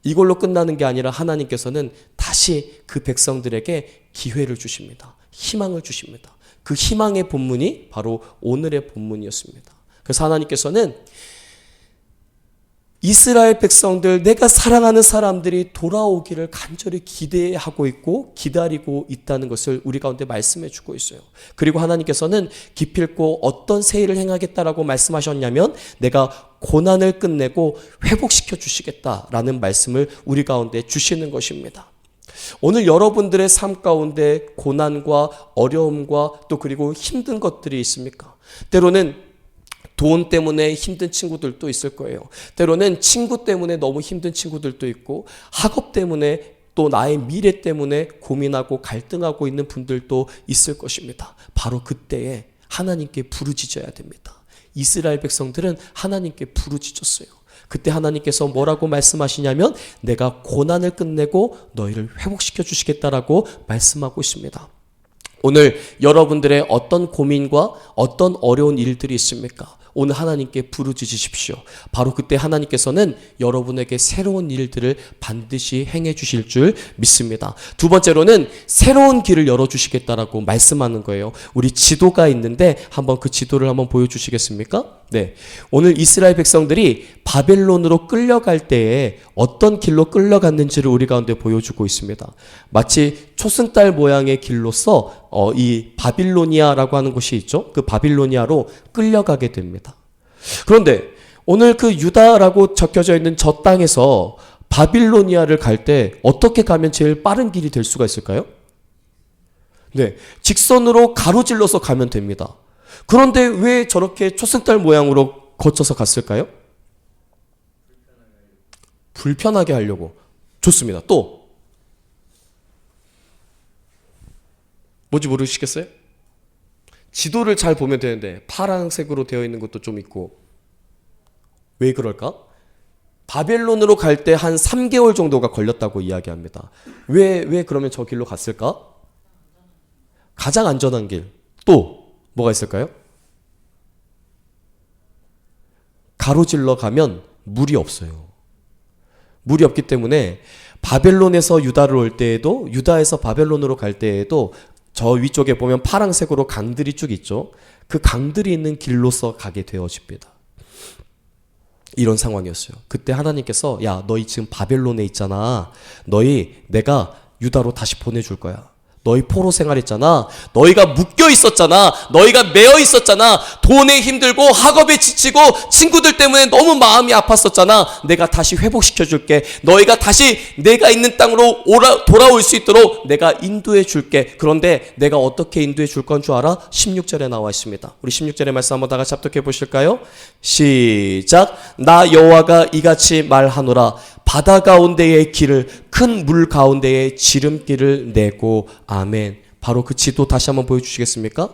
이걸로 끝나는 게 아니라 하나님께서는 다시 그 백성들에게 기회를 주십니다. 희망을 주십니다. 그 희망의 본문이 바로 오늘의 본문이었습니다. 그래서 하나님께서는 이스라엘 백성들, 내가 사랑하는 사람들이 돌아오기를 간절히 기대하고 있고 기다리고 있다는 것을 우리 가운데 말씀해 주고 있어요. 그리고 하나님께서는 기필코 어떤 세일을 행하겠다라고 말씀하셨냐면 내가 고난을 끝내고 회복시켜 주시겠다라는 말씀을 우리 가운데 주시는 것입니다. 오늘 여러분들의 삶 가운데 고난과 어려움과 또 그리고 힘든 것들이 있습니까? 때로는 돈 때문에 힘든 친구들도 있을 거예요. 때로는 친구 때문에 너무 힘든 친구들도 있고 학업 때문에 또 나의 미래 때문에 고민하고 갈등하고 있는 분들도 있을 것입니다. 바로 그때에 하나님께 부르짖어야 됩니다. 이스라엘 백성들은 하나님께 부르짖었어요. 그때 하나님께서 뭐라고 말씀하시냐면 내가 고난을 끝내고 너희를 회복시켜 주시겠다라고 말씀하고 있습니다. 오늘 여러분들의 어떤 고민과 어떤 어려운 일들이 있습니까? 오늘 하나님께 부르짖으십시오. 바로 그때 하나님께서는 여러분에게 새로운 일들을 반드시 행해 주실 줄 믿습니다. 두 번째로는 새로운 길을 열어주시겠다라고 말씀하는 거예요. 우리 지도가 있는데 한번 그 지도를 한번 보여주시겠습니까? 네. 오늘 이스라엘 백성들이 바벨론으로 끌려갈 때에 어떤 길로 끌려갔는지를 우리 가운데 보여주고 있습니다. 마치 초승달 모양의 길로서 이 바빌로니아라고 하는 곳이 있죠. 그 바빌로니아로 끌려가게 됩니다. 그런데 오늘 그 유다라고 적혀져 있는 저 땅에서 바빌로니아를 갈 때 어떻게 가면 제일 빠른 길이 될 수가 있을까요? 네, 직선으로 가로질러서 가면 됩니다. 그런데 왜 저렇게 초승달 모양으로 거쳐서 갔을까요? 불편하게 하려고. 좋습니다. 또 뭔지 모르시겠어요? 지도를 잘 보면 되는데 파란색으로 되어 있는 것도 좀 있고. 왜 그럴까? 바벨론으로 갈 때 한 3개월 정도가 걸렸다고 이야기합니다. 왜 그러면 저 길로 갔을까? 가장 안전한 길. 또 뭐가 있을까요? 가로질러 가면 물이 없어요. 물이 없기 때문에 바벨론에서 유다를 올 때에도, 유다에서 바벨론으로 갈 때에도 저 위쪽에 보면 파란색으로 강들이 쭉 있죠. 그 강들이 있는 길로서 가게 되어집니다. 이런 상황이었어요. 그때 하나님께서 야, 너희 지금 바벨론에 있잖아. 너희 내가 유다로 다시 보내줄 거야. 너희 포로 생활했잖아. 너희가 묶여 있었잖아. 너희가 매여 있었잖아. 돈에 힘들고 학업에 지치고 친구들 때문에 너무 마음이 아팠었잖아. 내가 다시 회복시켜 줄게. 너희가 다시 내가 있는 땅으로 돌아올 수 있도록 내가 인도해 줄게. 그런데 내가 어떻게 인도해 줄 건 줄 알아? 16절에 나와 있습니다. 우리 16절의 말씀 한번 다 같이 합독해 보실까요? 시작. 나 여호와가 이같이 말하노라. 바다 가운데의 길을, 큰 물 가운데의 지름길을 내고. 아멘. 바로 그 지도 다시 한번 보여주시겠습니까?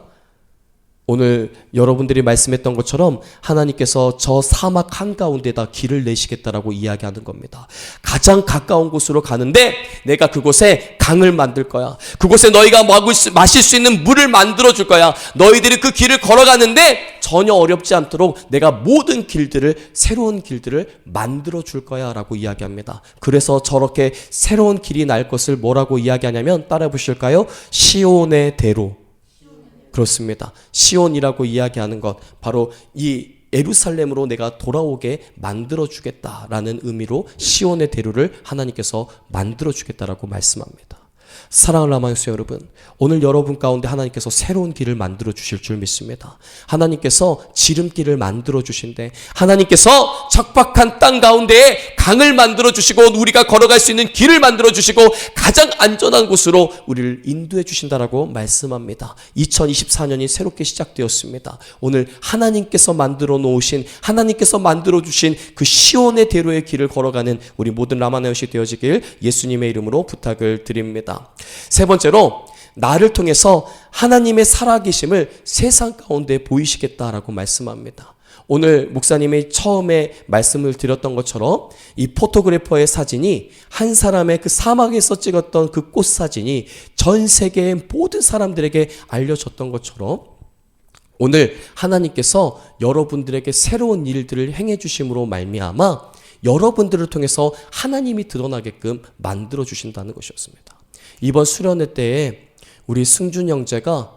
오늘 여러분들이 말씀했던 것처럼 하나님께서 저 사막 한가운데다 길을 내시겠다라고 이야기하는 겁니다. 가장 가까운 곳으로 가는데 내가 그곳에 강을 만들 거야. 그곳에 너희가 마실 수 있는 물을 만들어 줄 거야. 너희들이 그 길을 걸어가는데 전혀 어렵지 않도록 내가 모든 길들을, 새로운 길들을 만들어 줄 거야 라고 이야기합니다. 그래서 저렇게 새로운 길이 날 것을 뭐라고 이야기하냐면, 따라 보실까요? 시온의 대로. 그렇습니다. 시온이라고 이야기하는 것, 바로 이 예루살렘으로 내가 돌아오게 만들어주겠다라는 의미로 시온의 대로를 하나님께서 만들어주겠다라고 말씀합니다. 사랑하는 라마이스 여러분, 오늘 여러분 가운데 하나님께서 새로운 길을 만들어 주실 줄 믿습니다. 하나님께서 지름길을 만들어 주신대. 하나님께서 척박한 땅 가운데에 강을 만들어 주시고 우리가 걸어갈 수 있는 길을 만들어 주시고 가장 안전한 곳으로 우리를 인도해 주신다라고 말씀합니다. 2024년이 새롭게 시작되었습니다. 오늘 하나님께서 만들어 놓으신, 하나님께서 만들어 주신 그 시온의 대로의 길을 걸어가는 우리 모든 라마나요시 되어지길 예수님의 이름으로 부탁을 드립니다. 세 번째로, 나를 통해서 하나님의 살아계심을 세상 가운데 보이시겠다라고 말씀합니다. 오늘 목사님이 처음에 말씀을 드렸던 것처럼 이 포토그래퍼의 사진이, 한 사람의 그 사막에서 찍었던 그 꽃 사진이 전 세계의 모든 사람들에게 알려졌던 것처럼, 오늘 하나님께서 여러분들에게 새로운 일들을 행해 주심으로 말미암아 여러분들을 통해서 하나님이 드러나게끔 만들어 주신다는 것이었습니다. 이번 수련회 때에 우리 승준 형제가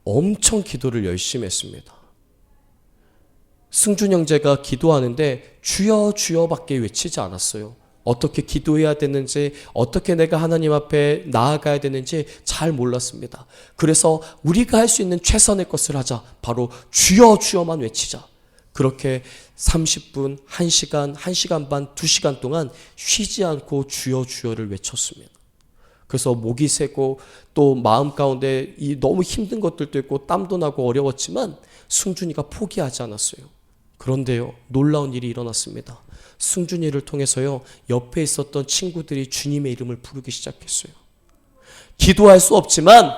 엄청 기도를 열심히 했습니다. 승준 형제가 기도하는데 주여 주여밖에 외치지 않았어요. 어떻게 기도해야 되는지, 어떻게 내가 하나님 앞에 나아가야 되는지 잘 몰랐습니다. 그래서 우리가 할 수 있는 최선의 것을 하자. 바로 주여 주여만 외치자. 그렇게 30분, 1시간, 1시간 반, 2시간 동안 쉬지 않고 주여 주여를 외쳤습니다. 그래서 목이 새고 또 마음 가운데 이 너무 힘든 것들도 있고 땀도 나고 어려웠지만 승준이가 포기하지 않았어요. 그런데요, 놀라운 일이 일어났습니다. 승준이를 통해서요, 옆에 있었던 친구들이 주님의 이름을 부르기 시작했어요. 기도할 수 없지만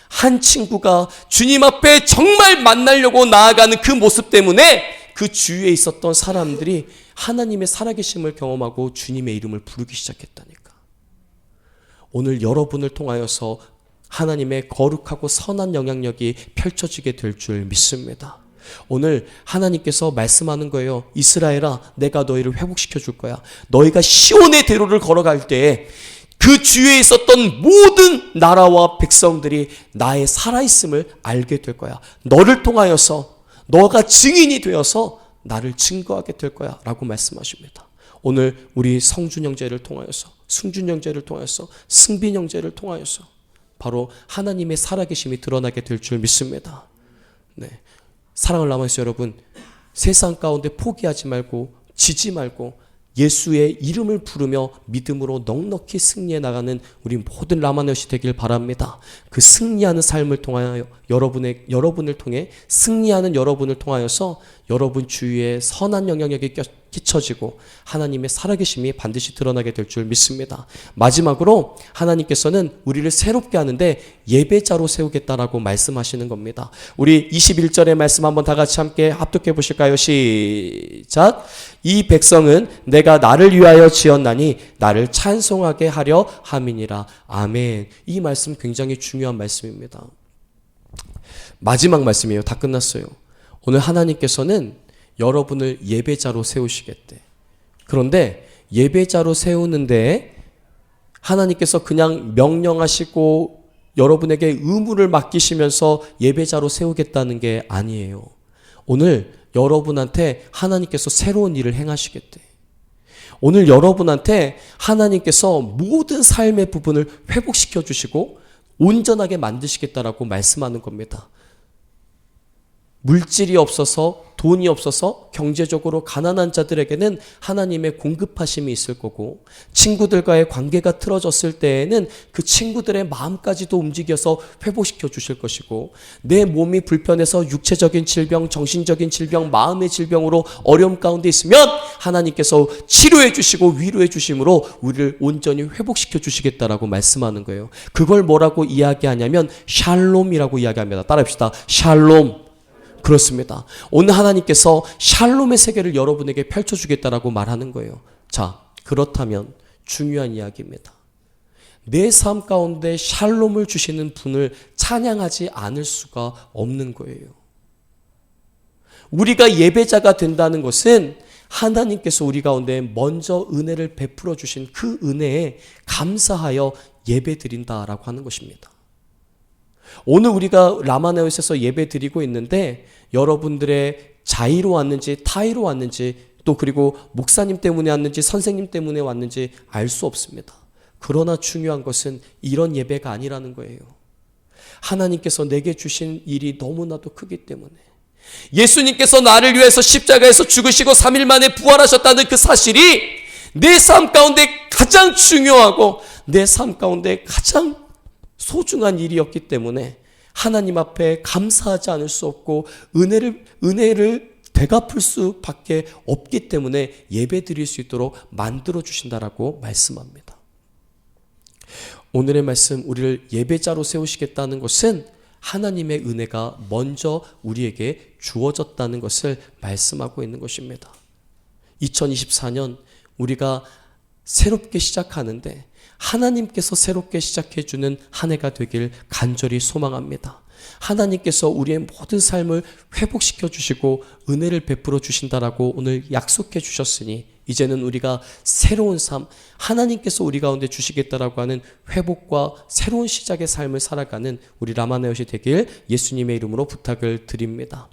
한 친구가 주님 앞에 정말 만나려고 나아가는 그 모습 때문에 그 주위에 있었던 사람들이 하나님의 살아계심을 경험하고 주님의 이름을 부르기 시작했다니까. 오늘 여러분을 통하여서 하나님의 거룩하고 선한 영향력이 펼쳐지게 될 줄 믿습니다. 오늘 하나님께서 말씀하는 거예요. 이스라엘아, 내가 너희를 회복시켜 줄 거야. 너희가 시온의 대로를 걸어갈 때에 그 주위에 있었던 모든 나라와 백성들이 나의 살아있음을 알게 될 거야. 너를 통하여서, 너가 증인이 되어서 나를 증거하게 될 거야 라고 말씀하십니다. 오늘 우리 성준 형제를 통하여서, 승준 형제를 통하여서, 승빈 형제를 통하여서 바로 하나님의 살아계심이 드러나게 될 줄 믿습니다. 네, 사랑을 남아있어요 여러분. 세상 가운데 포기하지 말고, 지지 말고 예수의 이름을 부르며 믿음으로 넉넉히 승리해 나가는 우리 모든 라마네오시 되길 바랍니다. 그 승리하는 삶을 통하여 여러분을 통해 승리하는 여러분을 통하여서 여러분 주위에 선한 영향력이 끼쳐지고 하나님의 살아계심이 반드시 드러나게 될 줄 믿습니다. 마지막으로 하나님께서는 우리를 새롭게 하는데 예배자로 세우겠다라고 말씀하시는 겁니다. 우리 21절의 말씀 한번 다 같이 함께 합독해 보실까요? 시작. 이 백성은 내가 나를 위하여 지었나니 나를 찬송하게 하려 함이니라. 아멘. 이 말씀 굉장히 중요한 말씀입니다. 마지막 말씀이에요. 다 끝났어요. 오늘 하나님께서는 여러분을 예배자로 세우시겠대. 그런데 예배자로 세우는데 하나님께서 그냥 명령하시고 여러분에게 의무를 맡기시면서 예배자로 세우겠다는 게 아니에요. 오늘 여러분한테 하나님께서 새로운 일을 행하시겠대. 오늘 여러분한테 하나님께서 모든 삶의 부분을 회복시켜 주시고 온전하게 만드시겠다라고 말씀하는 겁니다. 물질이 없어서 돈이 없어서 경제적으로 가난한 자들에게는 하나님의 공급하심이 있을 거고, 친구들과의 관계가 틀어졌을 때에는 그 친구들의 마음까지도 움직여서 회복시켜 주실 것이고, 내 몸이 불편해서 육체적인 질병, 정신적인 질병, 마음의 질병으로 어려움 가운데 있으면 하나님께서 치료해 주시고 위로해 주심으로 우리를 온전히 회복시켜 주시겠다라고 말씀하는 거예요. 그걸 뭐라고 이야기하냐면 샬롬이라고 이야기합니다. 따라합시다. 샬롬. 그렇습니다. 오늘 하나님께서 샬롬의 세계를 여러분에게 펼쳐주겠다라고 말하는 거예요. 자, 그렇다면 중요한 이야기입니다. 내 삶 가운데 샬롬을 주시는 분을 찬양하지 않을 수가 없는 거예요. 우리가 예배자가 된다는 것은 하나님께서 우리 가운데 먼저 은혜를 베풀어 주신 그 은혜에 감사하여 예배드린다라고 하는 것입니다. 오늘 우리가 라마네오스에서 예배 드리고 있는데 여러분들의 자의로 왔는지 타의로 왔는지 또 그리고 목사님 때문에 왔는지 선생님 때문에 왔는지 알 수 없습니다. 그러나 중요한 것은 이런 예배가 아니라는 거예요. 하나님께서 내게 주신 일이 너무나도 크기 때문에, 예수님께서 나를 위해서 십자가에서 죽으시고 3일 만에 부활하셨다는 그 사실이 내 삶 가운데 가장 중요하고 내 삶 가운데 가장 소중한 일이었기 때문에 하나님 앞에 감사하지 않을 수 없고 은혜를 되갚을 수밖에 없기 때문에 예배 드릴 수 있도록 만들어 주신다라고 말씀합니다. 오늘의 말씀, 우리를 예배자로 세우시겠다는 것은 하나님의 은혜가 먼저 우리에게 주어졌다는 것을 말씀하고 있는 것입니다. 2024년 우리가 새롭게 시작하는데 하나님께서 새롭게 시작해주는 한 해가 되길 간절히 소망합니다. 하나님께서 우리의 모든 삶을 회복시켜 주시고 은혜를 베풀어 주신다라고 오늘 약속해 주셨으니 이제는 우리가 새로운 삶, 하나님께서 우리 가운데 주시겠다라고 하는 회복과 새로운 시작의 삶을 살아가는 우리 라마네오시 되길 예수님의 이름으로 부탁을 드립니다.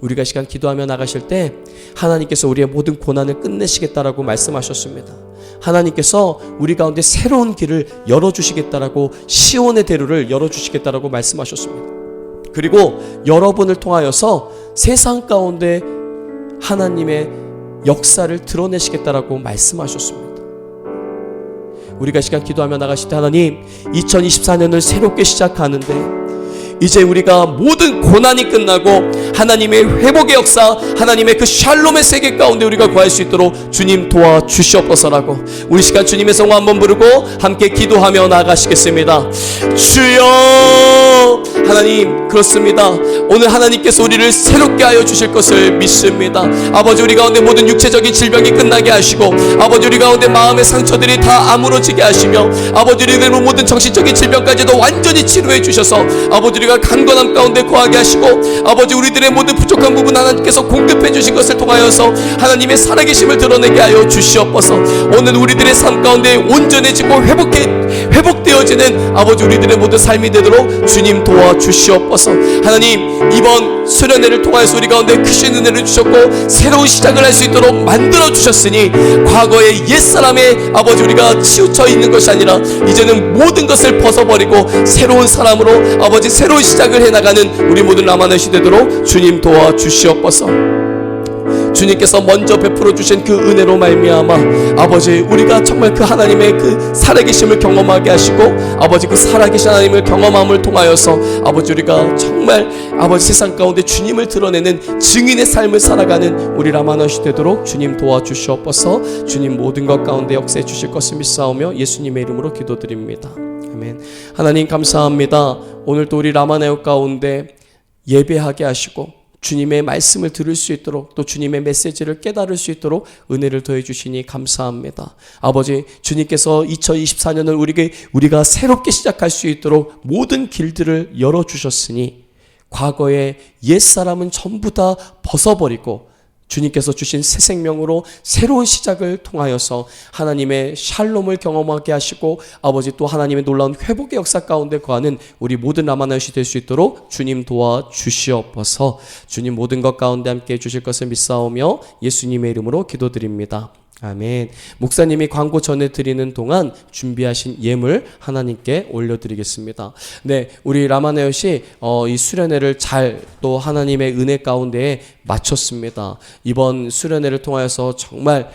우리가 시간 기도하며 나가실 때 하나님께서 우리의 모든 고난을 끝내시겠다라고 말씀하셨습니다. 하나님께서 우리 가운데 새로운 길을 열어주시겠다라고, 시온의 대로를 열어주시겠다라고 말씀하셨습니다. 그리고 여러분을 통하여서 세상 가운데 하나님의 역사를 드러내시겠다라고 말씀하셨습니다. 우리가 시간 기도하며 나가실 때 하나님, 2024년을 새롭게 시작하는데 이제 우리가 모든 고난이 끝나고 하나님의 회복의 역사, 하나님의 그 샬롬의 세계 가운데 우리가 구할 수 있도록 주님 도와주시옵소서라고 우리 시간 주님의 성호 한번 부르고 함께 기도하며 나가시겠습니다. 주여, 하나님, 그렇습니다. 오늘 하나님께서 우리를 새롭게 하여 주실 것을 믿습니다. 아버지, 우리 가운데 모든 육체적인 질병이 끝나게 하시고, 아버지, 우리 가운데 마음의 상처들이 다 아물어지게 하시며, 아버지, 우리의 모든 정신적인 질병까지도 완전히 치료해 주셔서 아버지, 우리가 강건함 가운데 거하게 하시고, 아버지, 우리들의 모든 부족한 부분 하나님께서 공급해 주신 것을 통하여서 하나님의 살아계심을 드러내게 하여 주시옵소서. 오늘 우리들의 삶 가운데 온전해지고 회복되어지는 아버지, 우리들의 모든 삶이 되도록 주님 도와주시옵소서. 하나님, 이번 수련회를 통하여서 우리 가운데 크신 은혜를 주셨고 새로운 시작을 할 수 있도록 만들어 주셨으니 과거의 옛사람의 아버지 우리가 치우쳐 있는 것이 아니라 이제는 모든 것을 벗어버리고 새로운 사람으로 아버지 새로운 시작을 해나가는 우리 모든 라마네오시 되도록 주님 도와주시옵소서. 주님께서 먼저 베풀어 주신 그 은혜로 말미암아 아버지 우리가 정말 그 하나님의 그 살아계심을 경험하게 하시고 아버지 그 살아계신 하나님을 경험함을 통하여서 아버지 우리가 정말 아버지 세상 가운데 주님을 드러내는 증인의 삶을 살아가는 우리 라마나시 되도록 주님 도와주시옵소서. 주님 모든 것 가운데 역사해 주실 것을 믿사오며 예수님의 이름으로 기도드립니다. 아멘. 하나님 감사합니다. 오늘 또 우리 라마나요 가운데 예배하게 하시고 주님의 말씀을 들을 수 있도록 또 주님의 메시지를 깨달을 수 있도록 은혜를 더해 주시니 감사합니다. 아버지 주님께서 2024년을 우리가 새롭게 시작할 수 있도록 모든 길들을 열어주셨으니 과거의 옛사람은 전부 다 벗어버리고 주님께서 주신 새 생명으로 새로운 시작을 통하여서 하나님의 샬롬을 경험하게 하시고 아버지 또 하나님의 놀라운 회복의 역사 가운데 거하는 우리 모든 라마나요시 될 수 있도록 주님 도와주시옵소서. 주님 모든 것 가운데 함께 해주실 것을 믿사오며 예수님의 이름으로 기도드립니다. 아멘. 목사님이 광고 전해드리는 동안 준비하신 예물 하나님께 올려드리겠습니다. 네, 우리 라마나요시 이 수련회를 잘 또 하나님의 은혜 가운데에 마쳤습니다. 이번 수련회를 통하여서 정말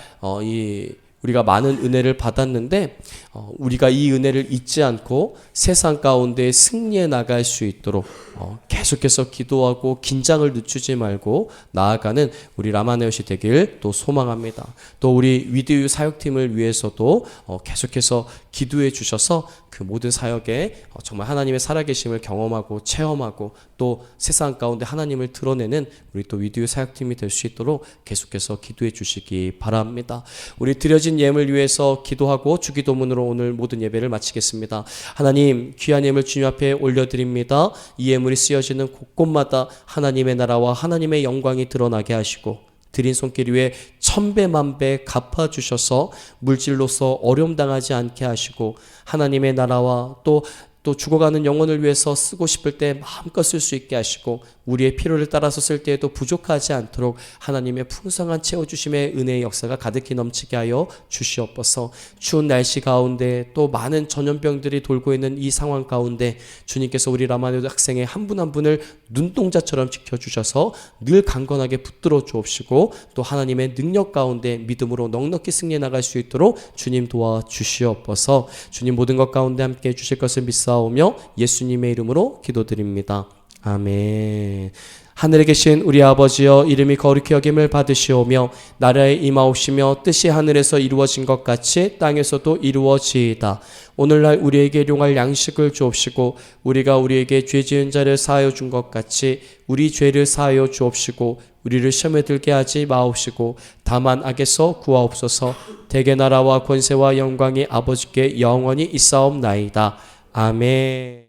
우리가 많은 은혜를 받았는데 우리가 이 은혜를 잊지 않고 세상 가운데 승리해 나갈 수 있도록 계속해서 기도하고 긴장을 늦추지 말고 나아가는 우리 라마나요시 되길 또 소망합니다. 또 우리 위드유 사역팀을 위해서도 계속해서 기도해 주셔서 그 모든 사역에 정말 하나님의 살아계심을 경험하고 체험하고 또 세상 가운데 하나님을 드러내는 우리 또 위드유 사역팀이 될 수 있도록 계속해서 기도해 주시기 바랍니다. 우리 드려진 예물 위해서 기도하고 주기도문으로 오늘 모든 예배를 마치겠습니다. 하나님 귀한 예물 주님 앞에 올려드립니다. 이 예물이 쓰여지는 곳곳마다 하나님의 나라와 하나님의 영광이 드러나게 하시고 드린 손길 위에 천배만배 갚아주셔서 물질로서 어려움 당하지 않게 하시고 하나님의 나라와 또 죽어가는 영혼을 위해서 쓰고 싶을 때 마음껏 쓸 수 있게 하시고 우리의 필요를 따라서 쓸 때에도 부족하지 않도록 하나님의 풍성한 채워주심의 은혜의 역사가 가득히 넘치게 하여 주시옵소서. 추운 날씨 가운데 또 많은 전염병들이 돌고 있는 이 상황 가운데 주님께서 우리 라마나요 학생의 한 분 한 분을 눈동자처럼 지켜주셔서 늘 강건하게 붙들어 주옵시고 또 하나님의 능력 가운데 믿음으로 넉넉히 승리해 나갈 수 있도록 주님 도와주시옵소서. 주님 모든 것 가운데 함께 해주실 것을 믿사오며 예수님의 이름으로 기도드립니다. 아멘. 하늘에 계신 우리 아버지여 이름이 거룩히 여김을 받으시오며 나라에 임하옵시며 뜻이 하늘에서 이루어진 것 같이 땅에서도 이루어지이다. 오늘날 우리에게 일용할 양식을 주옵시고 우리가 우리에게 죄 지은 자를 사하여 준 것 같이 우리 죄를 사하여 주옵시고 우리를 시험에 들게 하지 마옵시고 다만 악에서 구하옵소서. 대개 나라와 권세와 영광이 아버지께 영원히 있사옵나이다. 아멘.